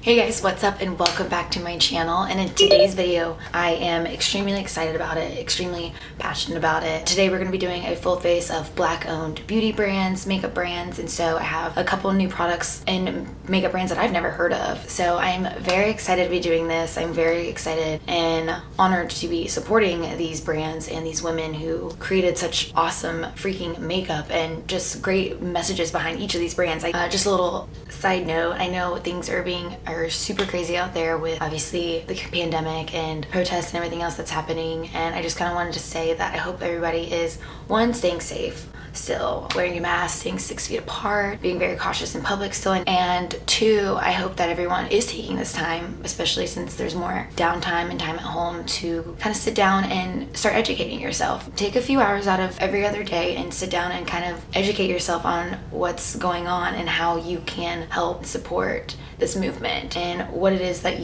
Hey guys, what's up and welcome back to my channel. And in today's video I am extremely excited about it, extremely passionate about it. Today we're going to be doing a full face of black owned beauty brands, makeup brands, and so I have a couple new products and makeup brands that I've never heard of. So I'm very excited to be doing this. I'm very excited and honored to be supporting these brands and these women who created such awesome freaking makeup and just great messages behind each of these brands. Just a little side note, I know things are super crazy out there with obviously the pandemic and protests and everything else that's happening, and I just kind of wanted to say that I hope everybody is, one, staying safe, still wearing your mask, staying 6 feet apart, being very cautious in public still, and two, I hope that everyone is taking this time, especially since there's more downtime and time at home, to kind of sit down and start educating yourself. Take a few hours out of every other day and sit down and kind of educate yourself on what's going on and how you can help support this movement and what it is that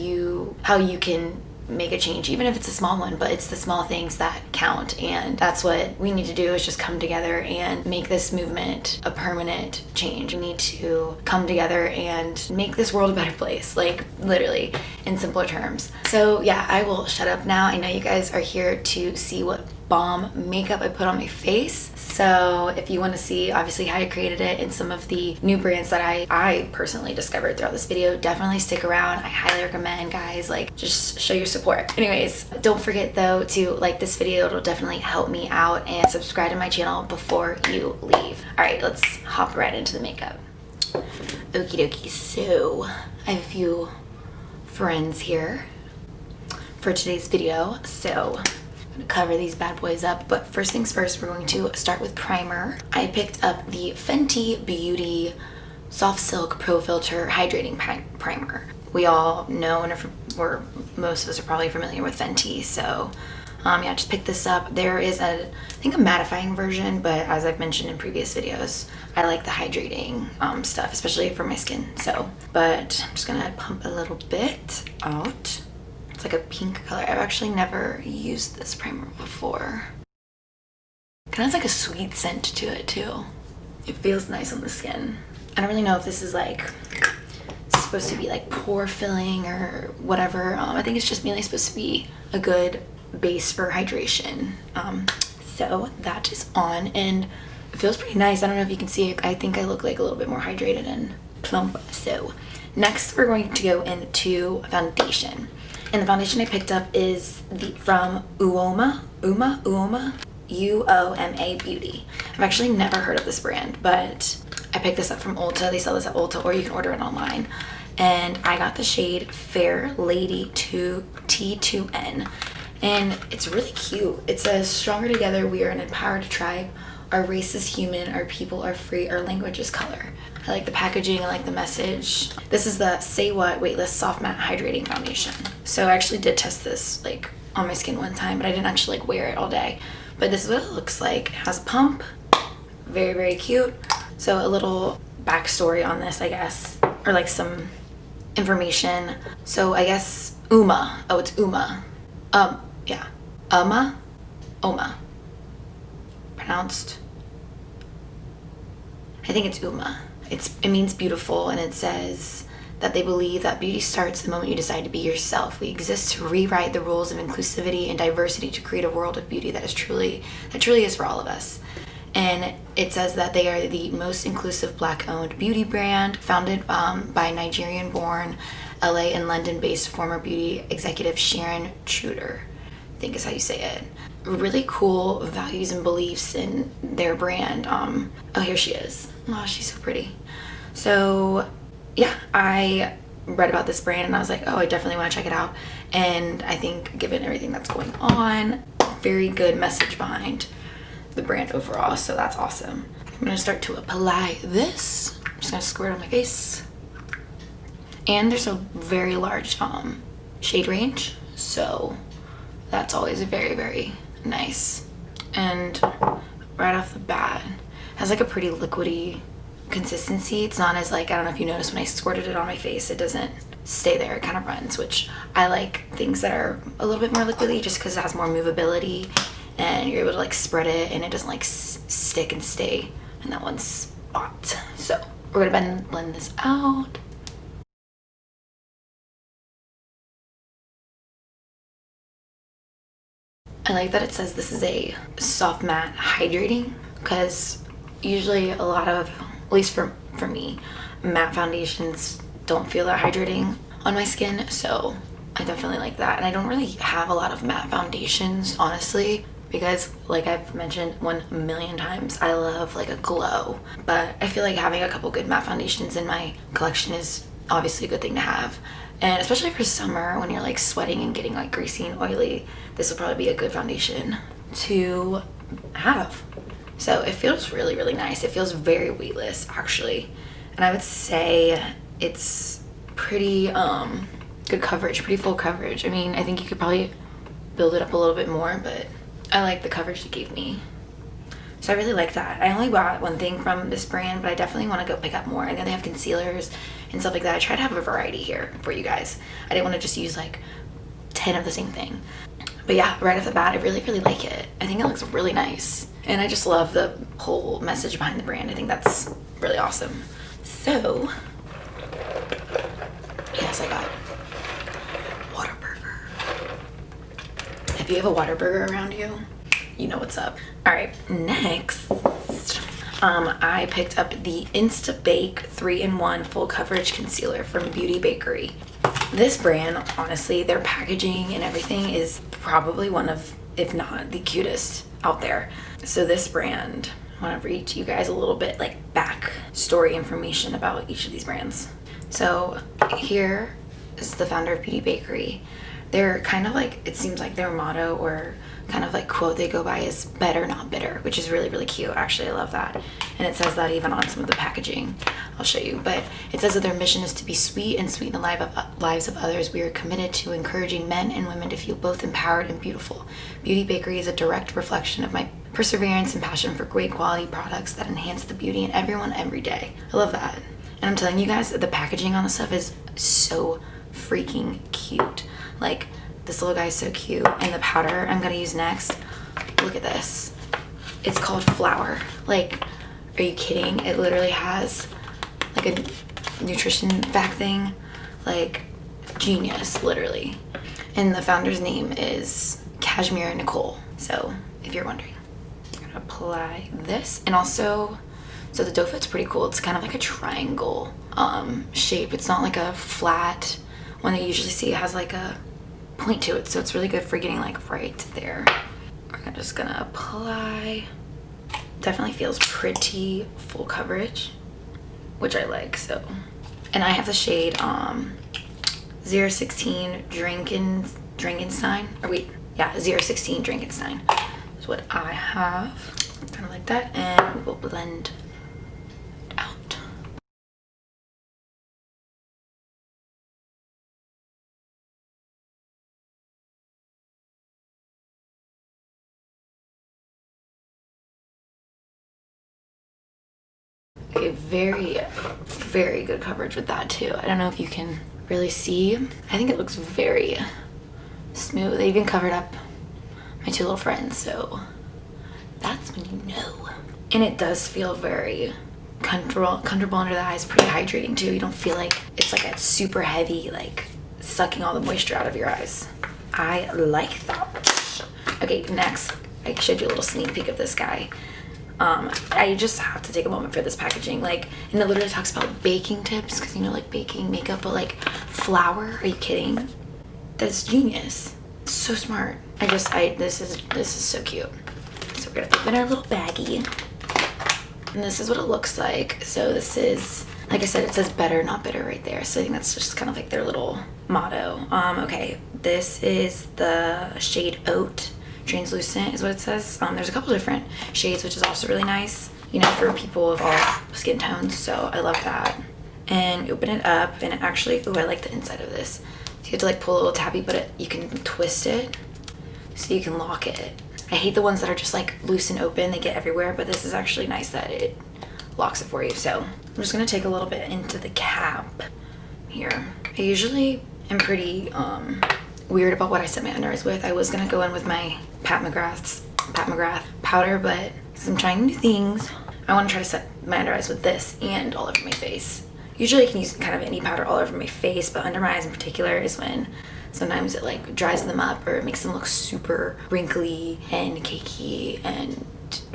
how you can make a change, even if it's a small one, but it's the small things that count. And that's what we need to do, is just come together and make this movement a permanent change. We need to come together and make this world a better place, like literally in simpler terms. So yeah, I will shut up now. I know you guys are here to see what bomb makeup I put on my face. So if you want to see obviously how I created it and some of the new brands that I personally discovered throughout this video, definitely stick around. I highly recommend, guys, like, just show your support. Anyways, don't forget though to like this video. It'll definitely help me out, and subscribe to my channel before you leave. All right, let's hop right into the makeup. Okie dokie. So I have a few friends here for today's video, so cover these bad boys up. But first things first, we're going to start with primer. I picked up the Fenty Beauty Soft Silk Pro Filter Hydrating Primer. We all know, and most of us are probably familiar with Fenty, so yeah, just picked this up. There is I think a mattifying version, but as I've mentioned in previous videos, I like the hydrating stuff, especially for my skin. So, but I'm just gonna pump a little bit out. It's like a pink color. I've actually never used this primer before. Kind of has like a sweet scent to it too. It feels nice on the skin. I don't really know if this is like supposed to be like pore filling or whatever. I think it's just mainly supposed to be a good base for hydration. So that is on, and it feels pretty nice. I don't know if you can see it. I think I look like a little bit more hydrated and plump. So next we're going to go into foundation. And the foundation I picked up is from Uoma U-O-M-A Beauty. I've actually never heard of this brand, but I picked this up from Ulta. They sell this at Ulta, or you can order it online. And I got the shade Fair Lady 2 T2N. And it's really cute. It says, "Stronger together, we are an empowered tribe. Our race is human, our people are free, our language is color." I like the packaging, I like the message. This is the Say What Weightless Soft Matte Hydrating Foundation. So I actually did test this like on my skin one time, but I didn't actually like wear it all day. But this is what it looks like. It has a pump, very, very cute. So a little backstory on this, I guess, or like some information. So I guess it's Uma. Yeah, Oma. Pronounced, I think it's Uma. It means beautiful, and it says that they believe that beauty starts the moment you decide to be yourself. We exist to rewrite the rules of inclusivity and diversity to create a world of beauty that truly is for all of us. And it says that they are the most inclusive Black-owned beauty brand, founded by Nigerian-born, LA and London-based former beauty executive Sharon Truder, I think is how you say it. Really cool values and beliefs in their brand. Oh, here she is. Oh, she's so pretty. So yeah, I read about this brand and I was like, oh, I definitely want to check it out. And I think, given everything that's going on, very good message behind the brand overall. So that's awesome. I'm gonna start to apply this. I'm just gonna squirt it on my face. And there's a very large shade range, so that's always very, very nice. And right off the bat, it has like a pretty liquidy consistency. It's not as like, I don't know if you noticed when I squirted it on my face, it doesn't stay there, it kind of runs, which I like things that are a little bit more liquidy just because it has more movability and you're able to like spread it and it doesn't like stick and stay in that one spot. So we're gonna blend this out. I like that it says this is a soft matte hydrating, because usually a lot of, at least for me, matte foundations don't feel that hydrating on my skin, so I definitely like that. And I don't really have a lot of matte foundations, honestly, because like I've mentioned 1,000,000 times, I love like a glow, but I feel like having a couple good matte foundations in my collection is obviously a good thing to have. And especially for summer when you're like sweating and getting like greasy and oily, this will probably be a good foundation to have. So it feels really, really nice. It feels very weightless actually. And I would say it's pretty good coverage, pretty full coverage. I mean, I think you could probably build it up a little bit more, but I like the coverage it gave me. So I really like that. I only bought one thing from this brand, but I definitely want to go pick up more. I know they have concealers and stuff like that. I try to have a variety here for you guys. I didn't want to just use like 10 of the same thing. But yeah, right off the bat, I really, really like it. I think it looks really nice. And I just love the whole message behind the brand. I think that's really awesome. So, yes, I got Whataburger. If you have a Whataburger around you, you know what's up. All right, next, I picked up the Insta Bake 3-in-1 Full Coverage Concealer from Beauty Bakery. This brand, honestly, their packaging and everything is probably one of, if not the cutest out there. So this brand, I want to read to you guys a little bit like back story information about each of these brands. So here is the founder of Beauty Bakery. They're kind of like, it seems like their motto or kind of like quote they go by is better not bitter, which is really, really cute. Actually, I love that. And it says that even on some of the packaging. I'll show you, but it says that their mission is to be sweet and sweeten the lives of others. We are committed to encouraging men and women to feel both empowered and beautiful. Beauty Bakery is a direct reflection of my perseverance and passion for great quality products that enhance the beauty in everyone every day. I love that. And I'm telling you guys, the packaging on this stuff is so freaking cute. Like, this little guy is so cute. And the powder I'm gonna use next, look at this. It's called Flower. Like, are you kidding? It literally has like a nutrition fact thing. Like, genius, literally. And the founder's name is Kashmir Nicole. So, if you're wondering. I'm gonna apply this. And also, so the dough fit's pretty cool. It's kind of like a triangle shape. It's not like a flat one that you usually see. It has like a point to it, so it's really good for getting like right there. I'm just gonna apply. Definitely feels pretty full coverage, which I like. So, and I have the shade 016 Drinkenstein, or wait, yeah, 016 Drinkenstein is what I have. Kind of like that, and we will blend out. Okay, very, very good coverage with that too. I don't know if you can really see. I think it looks very smooth. They even covered up my two little friends, so that's when you know. And it does feel very comfortable under the eyes, pretty hydrating too. You don't feel like it's like a super heavy, like sucking all the moisture out of your eyes. I like that. Okay, next, I showed you a little sneak peek of this guy. I just have to take a moment for this packaging, like, and it literally talks about baking tips, because you know, like baking makeup, but like flour, are you kidding? That's genius. So smart. This is so cute. So we're gonna open our little baggie, and this is what it looks like. So this is, like I said, it says better not bitter right there, so I think that's just kind of like their little motto. Okay, this is the shade Oat Translucent is what it says. There's a couple different shades, which is also really nice, you know, for people of all skin tones, so I love that. And open it up, and it actually, ooh, I like the inside of this. So you have to like pull a little tabby, but you can twist it so you can lock it. I hate the ones that are just like loose and open, they get everywhere, but this is actually nice that it locks it for you. So I'm just gonna take a little bit into the cap here. I usually am pretty weird about what I set my under eyes with. I was gonna go in with my Pat McGrath powder, but since I'm trying new things, I want to try to set my under eyes with this and all over my face. Usually I can use kind of any powder all over my face, but under my eyes in particular is when sometimes it like dries them up or it makes them look super wrinkly and cakey and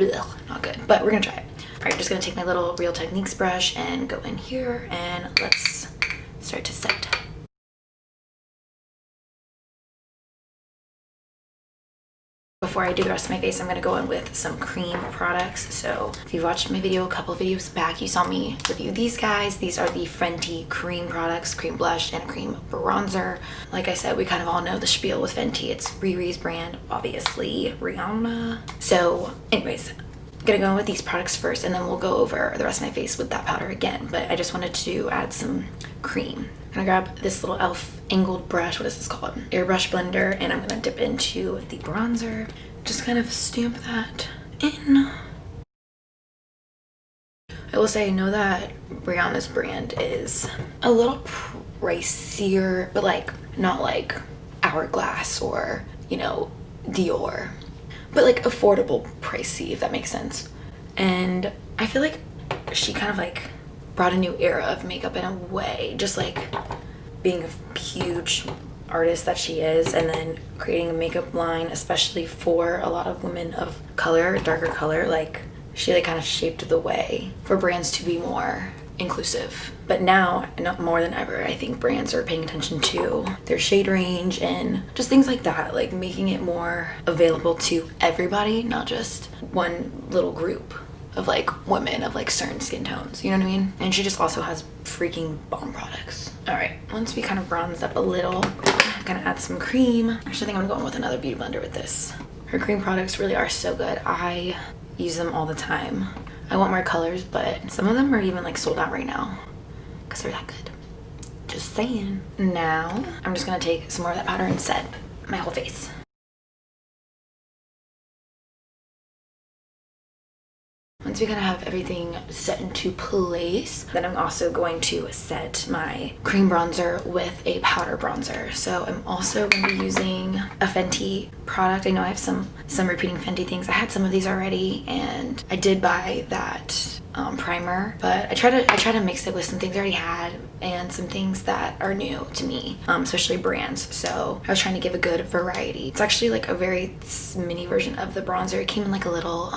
ugh, not good, but we're gonna try it. All right, just gonna take my little Real Techniques brush and go in here and let's start to set. Before I do the rest of my face, I'm gonna go in with some cream products. So if you watched my video a couple videos back, you saw me review these guys. These are the Fenty cream products, cream blush and a cream bronzer. Like I said, we kind of all know the spiel with Fenty. It's Riri's brand, obviously, Rihanna. So anyways, I'm gonna go in with these products first and then we'll go over the rest of my face with that powder again. But I just wanted to add some cream. I'm gonna grab this little e.l.f. angled brush, what is this called? Airbrush blender, and I'm gonna dip into the bronzer. Just kind of stamp that in. I will say I know that Rihanna's brand is a little pricier, but like not like Hourglass or, you know, Dior, but like affordable pricey, if that makes sense. And I feel like she kind of like brought a new era of makeup in a way, just like being a huge artist that she is and then creating a makeup line especially for a lot of women of color, darker color. Like she like kind of shaped the way for brands to be more inclusive. But now, not more than ever, I think brands are paying attention to their shade range and just things like that, like making it more available to everybody, not just one little group of like women of like certain skin tones, you know what I mean? And she just also has freaking bomb products. All right, once we kind of bronzed up a little, I'm gonna add some cream. Actually, I think I'm gonna go in with another beauty blender with this. Her cream products really are so good. I use them all the time. I want more colors, but some of them are even like sold out right now because they're that good. Just saying. Now, I'm just gonna take some more of that powder and set my whole face. Once we kind of have everything set into place, then I'm also going to set my cream bronzer with a powder bronzer. So I'm also going to be using a Fenty product. I know I have some repeating Fenty things. I had some of these already and I did buy that primer, but I try to mix it with some things I already had and some things that are new to me, especially brands. So I was trying to give a good variety. It's actually like a very mini version of the bronzer. It came in like a little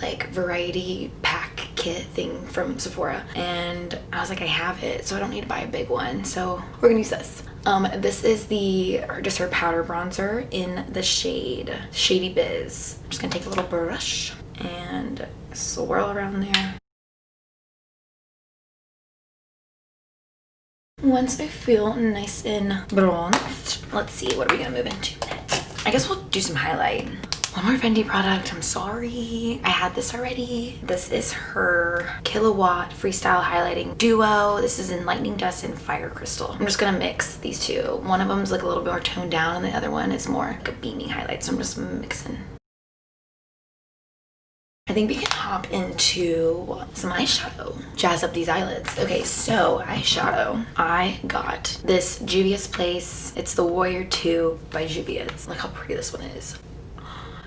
like variety pack kit thing from Sephora, and I was like, I have it, so I don't need to buy a big one, so we're gonna use this. This is just her powder bronzer in the shade Shady Biz. I'm just gonna take a little brush and swirl around there. Once I feel nice and bronzed, let's see, what are we gonna move into next? I guess we'll do some highlight. One more Fenty product, I'm sorry. I had this already. This is her Kilowatt Freestyle Highlighting Duo. This is in Lightning Dust and Fire Crystal. I'm just gonna mix these two. One of them is like a little bit more toned down and the other one is more like a beamy highlight, so I'm just mixing. I think we can hop into some eyeshadow. Jazz up these eyelids. Okay, so eyeshadow. I got this Juvia's Place. It's the Warrior 2 by Juvia's. Look how pretty this one is.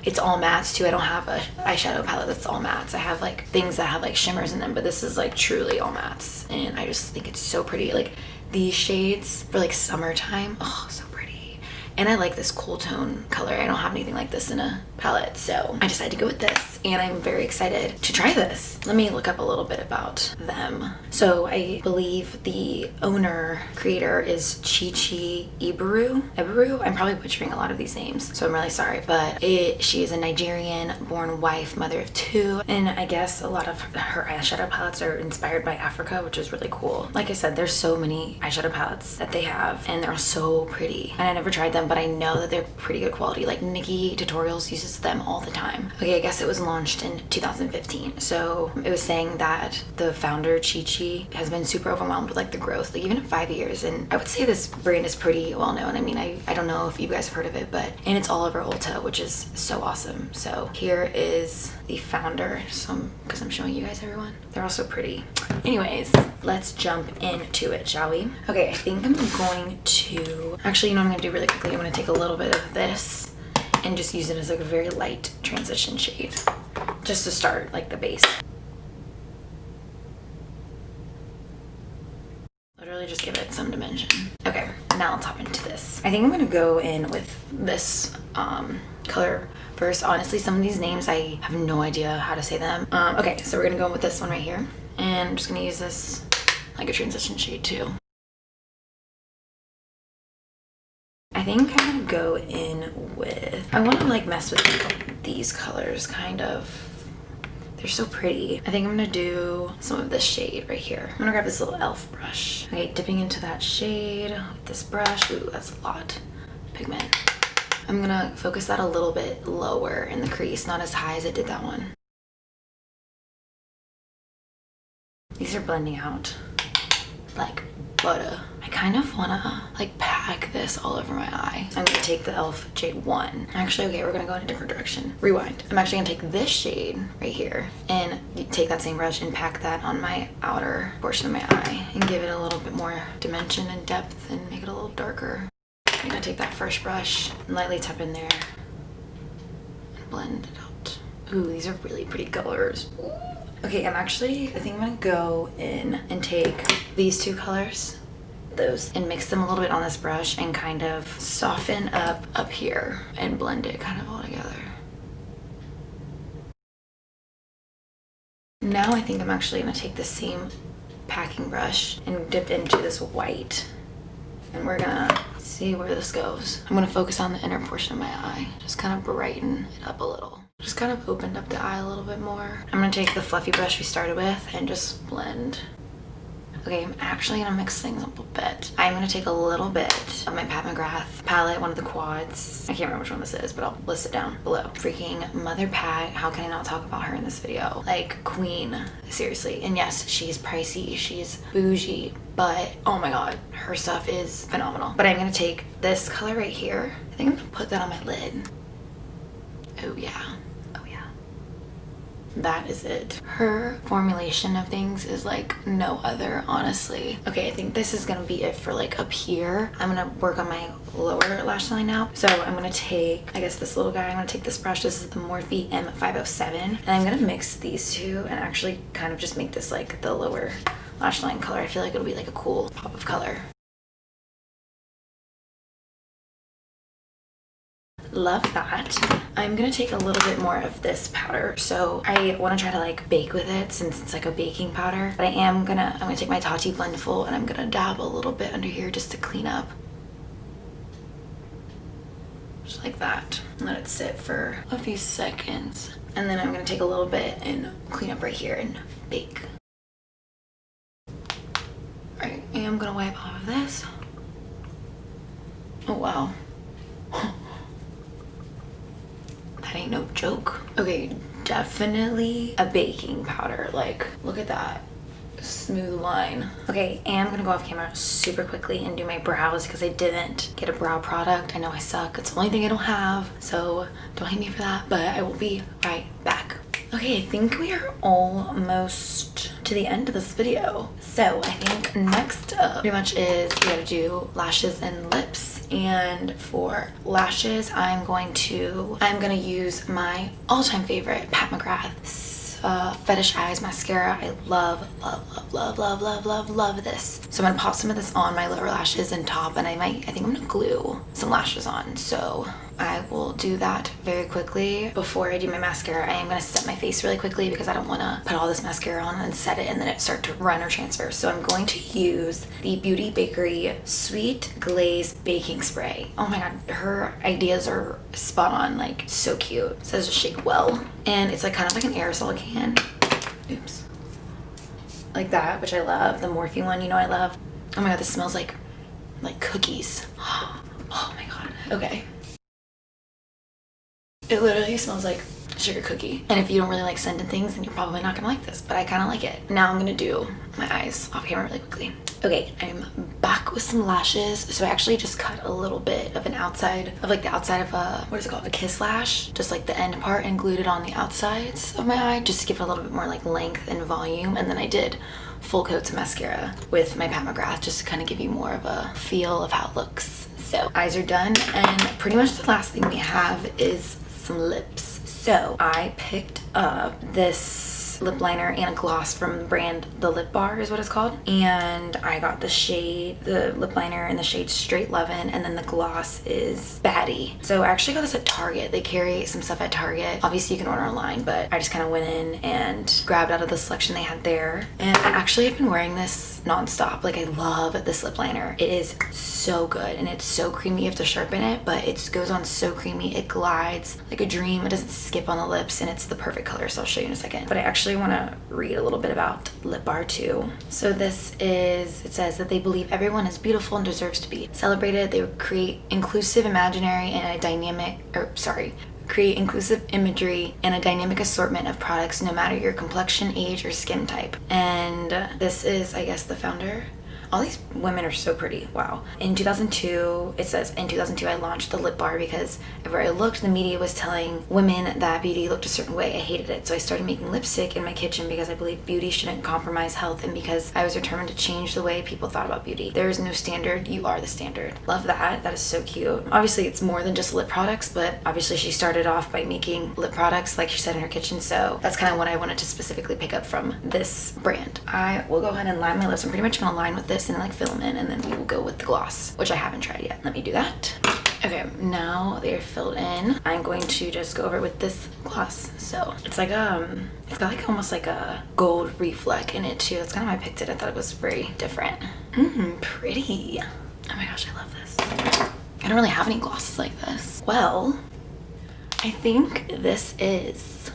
It's all mattes too. I don't have a eyeshadow palette that's all mattes. I have like things that have like shimmers in them, but this is like truly all mattes. And I just think it's so pretty. Like these shades for like summertime, oh, so pretty. And I like this cool tone color. I don't have anything like this in a palette, so I decided to go with this and I'm very excited to try this. Let me look up a little bit about them. So I believe the creator is Chichi Iberu. I'm probably butchering a lot of these names, so I'm really sorry, but she is a Nigerian born wife, mother of 2, and I guess a lot of her eyeshadow palettes are inspired by Africa, which is really cool. Like I said, there's so many eyeshadow palettes that they have and they're so pretty, and I never tried them, but I know that they're pretty good quality. Like Nikki Tutorials uses them all the time. Okay, I guess it was launched in 2015, so it was saying that the founder Chichi has been super overwhelmed with like the growth, like even in 5 years, and I would say this brand is pretty well known. I mean, I don't know if you guys have heard of it, but and it's all over Ulta, which is so awesome. So here is the founder, because I'm showing you guys everyone. They're all so pretty. Anyways, let's jump into it, shall we? Okay, I think I'm going to actually, you know what I'm gonna do really quickly? I'm gonna take a little bit of this and just use it as like a very light transition shade, just to start like the base. just give it some dimension. Okay, now I'll hop into this. I think I'm gonna go in with this color first. Honestly, some of these names I have no idea how to say them. Okay, so we're gonna go in with this one right here, and I'm just gonna use this like a transition shade too. I think I'm gonna go in with, I want to like mess with these colors kind of. They're so pretty. I think I'm gonna do some of this shade right here. I'm gonna grab this little elf brush. Okay, dipping into that shade with this brush. Ooh, that's a lot of pigment. I'm gonna focus that a little bit lower in the crease, not as high as I did that one. These are blending out like butter. I kind of wanna like pack this all over my eye. So I'm gonna take the elf J1. Actually, okay, we're gonna go in a different direction. Rewind. I'm actually gonna take this shade right here and take that same brush and pack that on my outer portion of my eye and give it a little bit more dimension and depth and make it a little darker. I'm gonna take that first brush and lightly tap in there and blend it out. Ooh, these are really pretty colors. Ooh. Okay, I think I'm gonna go in and take these two colors, those, and mix them a little bit on this brush and kind of soften up here and blend it kind of all together. Now I think I'm actually gonna take the same packing brush and dip into this white, and we're gonna see where this goes. I'm gonna focus on the inner portion of my eye, just kind of brighten it up a little. Just kind of opened up the eye a little bit more. I'm gonna take the fluffy brush we started with and just blend. Okay, I'm actually gonna mix things up a bit. I'm gonna take a little bit of my Pat McGrath palette, one of the quads. I can't remember which one this is, but I'll list it down below. Freaking Mother Pat, how can I not talk about her in this video? Like, queen, seriously. And yes, she's pricey, she's bougie, but oh my god, her stuff is phenomenal. But I'm gonna take this color right here. I think I'm gonna put that on my lid. Oh yeah. That is it. Her formulation of things is like no other, honestly. Okay, I think this is gonna be it for like up here. I'm gonna work on my lower lash line now. So I'm gonna take, I guess this little guy, I'm gonna take this brush. This is the Morphe M507. And I'm gonna mix these two and actually kind of just make this like the lower lash line color. I feel like it'll be like a cool pop of color. Love that. I'm gonna take a little bit more of this powder. So I want to try to like bake with it since it's like a baking powder. But I'm gonna take my Tati Blendful and I'm gonna dab a little bit under here just to clean up. Just like that. And let it sit for a few seconds. And then I'm gonna take a little bit and clean up right here and bake. Alright, and I'm gonna wipe off of this. Oh wow. That ain't no joke. Okay, definitely a baking powder. Like, look at that smooth line. Okay, and I'm gonna go off camera super quickly and do my brows because I didn't get a brow product. I know I suck. It's the only thing I don't have, so don't hate me for that, but I will be right back. Okay, I think we are almost to the end of this video. So I think next up pretty much is we gotta do lashes and lips. And for lashes, I'm gonna use my all-time favorite Pat McGrath Fetish Eyes mascara. I love this. So I'm gonna pop some of this on my lower lashes and top, and I think I'm gonna glue some lashes on. So I will do that very quickly. Before I do my mascara, I am gonna set my face really quickly because I don't wanna put all this mascara on and set it and then it start to run or transfer. So I'm going to use the Beauty Bakery Sweet Glaze Baking Spray. Oh my god, her ideas are spot on, like so cute. It says to shake well. And it's like kind of like an aerosol can. Oops. Like that, which I love. The Morphe one, you know I love. Oh my god, this smells like cookies. Oh my god. Okay. It literally smells like sugar cookie. And if you don't really like scented things, then you're probably not gonna like this, but I kind of like it. Now I'm gonna do my eyes off camera really quickly. Okay, I'm back with some lashes. So I actually just cut a little bit of the outside of a, what is it called? A kiss lash. Just like the end part, and glued it on the outsides of my eye just to give it a little bit more like length and volume. And then I did full coats of mascara with my Pat McGrath just to kind of give you more of a feel of how it looks. So eyes are done, and pretty much the last thing we have is some lips. So I picked up this lip liner and a gloss from the brand The Lip Bar is what it's called. And I got the lip liner in the shade Straight Lovin', and then the gloss is Baddie. So I actually got this at Target. They carry some stuff at Target. Obviously you can order online, but I just kind of went in and grabbed out of the selection they had there. And I actually have been wearing this non-stop. Like, I love this lip liner. It is so good and it's so creamy. You have to sharpen it, but it goes on so creamy. It glides like a dream. It doesn't skip on the lips, and it's the perfect color, so I'll show you in a second. But I actually want to read a little bit about Lip Bar too. So it says that they believe everyone is beautiful and deserves to be celebrated. They create inclusive imaginary and a create inclusive imagery and a dynamic assortment of products no matter your complexion, age, or skin type. And this is, I guess, the founder. All these women are so pretty. Wow. In 2002, it says, in 2002 I launched the Lip Bar because everywhere I looked, the media was telling women that beauty looked a certain way. I hated it. So I started making lipstick in my kitchen because I believe beauty shouldn't compromise health, and because I was determined to change the way people thought about beauty. There is no standard. You are the standard. Love that. That is so cute. Obviously, it's more than just lip products, but obviously she started off by making lip products, like she said, in her kitchen. So that's kind of what I wanted to specifically pick up from this brand. I will go ahead and line my lips. I'm pretty much going to line with this and like fill them in, and then we will go with the gloss, which I haven't tried yet. Let me do that. Okay, now they're filled in. I'm going to just go over with this gloss. So it's like it's got like almost like a gold reflect in it too. That's kind of why I picked it. I thought it was very different. Pretty. Oh my gosh, I love this. I don't really have any glosses like this. Well, I think this is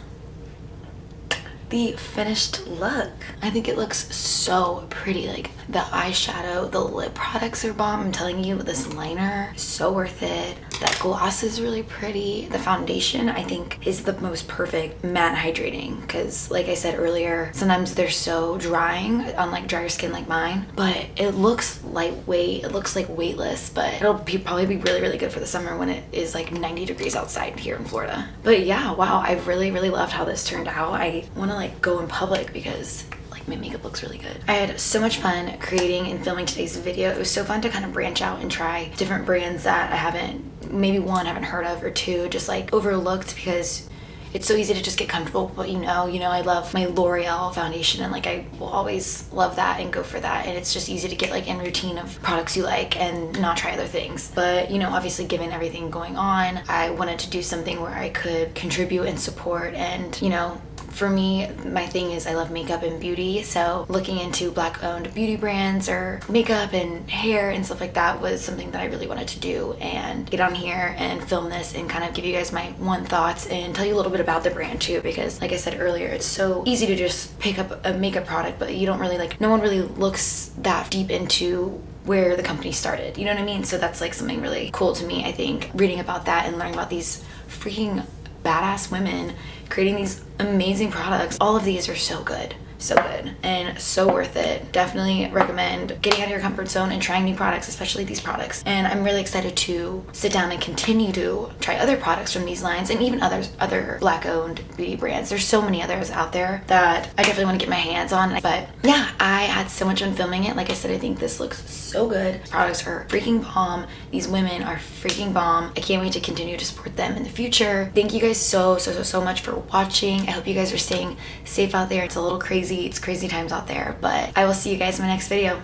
the finished look. I think it looks so pretty. Like, the eyeshadow, the lip products are bomb. I'm telling you, this liner, so worth it. That gloss is really pretty. The foundation, I think, is the most perfect matte hydrating, because like I said earlier, sometimes they're so drying on like drier skin like mine, but it looks lightweight. It looks like weightless, but it'll probably be really, really good for the summer when it is like 90 degrees outside here in Florida. But yeah, wow, I really, really loved how this turned out. I want to like go in public because like my makeup looks really good. I had so much fun creating and filming today's video. It was so fun to kind of branch out and try different brands that I haven't heard of, or two just like overlooked, because it's so easy to just get comfortable. But you know, I love my L'Oreal foundation, and like I will always love that and go for that. And it's just easy to get like in routine of products you like and not try other things. But you know, obviously given everything going on, I wanted to do something where I could contribute and support. And you know, for me, my thing is I love makeup and beauty, so looking into Black-owned beauty brands or makeup and hair and stuff like that was something that I really wanted to do, and get on here and film this and kind of give you guys my thoughts and tell you a little bit about the brand too, because like I said earlier, it's so easy to just pick up a makeup product, but you don't really no one really looks that deep into where the company started, you know what I mean? So that's like something really cool to me, I think, reading about that and learning about these freaking badass women creating these amazing products. All of these are so good and so worth it. Definitely recommend getting out of your comfort zone and trying new products, especially these products. And I'm really excited to sit down and continue to try other products from these lines, and even other Black-owned beauty brands. There's so many others out there that I definitely want to get my hands on. But yeah, I had so much fun filming it. Like I said, I think this looks so good. Products are freaking bomb. These women are freaking bomb. I can't wait to continue to support them in the future. Thank you guys so much for watching. I hope you guys are staying safe out there. It's a little crazy. It's crazy times out there, but I will see you guys in my next video.